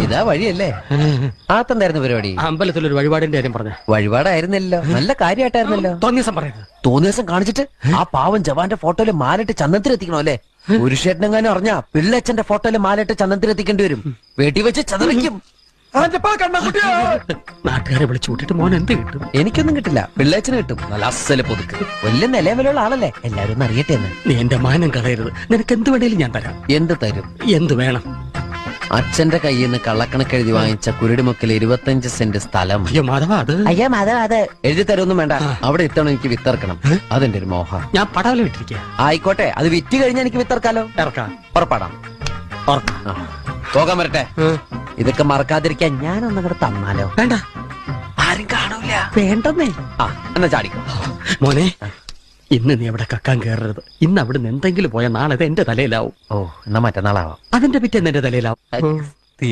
ഇതാ വഴിയല്ലേ? ആത്തെന്തായിരുന്നു പരിപാടി? അമ്പലത്തിലൊരു വഴിപാടിന്റെ കാര്യം പറഞ്ഞ. വഴിപാടായിരുന്നല്ലോ, നല്ല കാര്യമായിട്ടായിരുന്നല്ലോ. തോന്നിയ ദിവസം പറയരുത്. തോന്നിയ ദിവസം കാണിച്ചിട്ട് ആ പാവം ജവാന്റെ ഫോട്ടോയില് മാലിട്ട് ചന്ദനത്തിലെത്തിക്കണോ അല്ലേ? പുരുഷേട്ടനെങ്ങാനും അറിഞ്ഞാ പിള്ളേച്ചന്റെ ഫോട്ടോയില് മാലിട്ട് ചന്ദനത്തിലെത്തിക്കേണ്ടി വരും. വീട്ടിൽ വെച്ച് ചതവയ്ക്കും. നാട്ടുകാരെ വിളിച്ചു കൂട്ടിട്ട് മോൻ എന്ത് കിട്ടും? എനിക്കൊന്നും കിട്ടില്ല, പിള്ളേച്ചന് കിട്ടും. നല്ല അസ്സല് പുതുക്ക്. വലിയ നിലവിലുള്ള ആളല്ലേ, എല്ലാരും ഒന്ന് അറിയട്ടെ എന്ന്. നീ എന്റെ മാനം കളയരുത്. നിനക്ക് എന്ത് വേണേലും ഞാൻ തരാം. എന്ത് തരും? എന്ത് വേണം? അച്ഛന്റെ കയ്യിൽ നിന്ന് കള്ളക്കണക്ക് എഴുതി വാങ്ങിച്ച കുരുടിമുക്കിൽ 25 സെന്റ് സ്ഥലം. അയ്യോ മാധവ, അത് അയ്യോ മാധവ, അത് എഴുതി തരുമൊന്നും വേണ്ട. അവിടെ ഇത്തവണ എനിക്ക് വിത്തർക്കണം. അതെന്റെ ഒരു മോഹ. ഞാൻ പടവല വിട്ടിരിക്കുക. ആയിക്കോട്ടെ, അത് വിറ്റ് കഴിഞ്ഞാൽ എനിക്ക് വിത്തർക്കാലോ. ഇറക്കാം. ഉറപ്പാടാം. പോകാൻ വരട്ടെ. ഇതൊക്കെ മറക്കാതിരിക്കാൻ ഞാനൊന്നും കൂടെ തന്നാലോ? വേണ്ട, ആരും കാണൂല. വേണ്ടെന്നേ. എന്നാ ചാടിക്കോ മോനെ. ഇന്ന് നീ അവിടെ കക്കാൻ കയറരുത്. ഇന്ന് അവിടെ നിന്ന് എന്തെങ്കിലും പോയാൽ നാളെ എന്റെ തലയിലാവും. ഓ, എന്നാ മറ്റന്നാളാവാം. അതിന്റെ പിറ്റേന്ന് എന്റെ തലയിലാവും.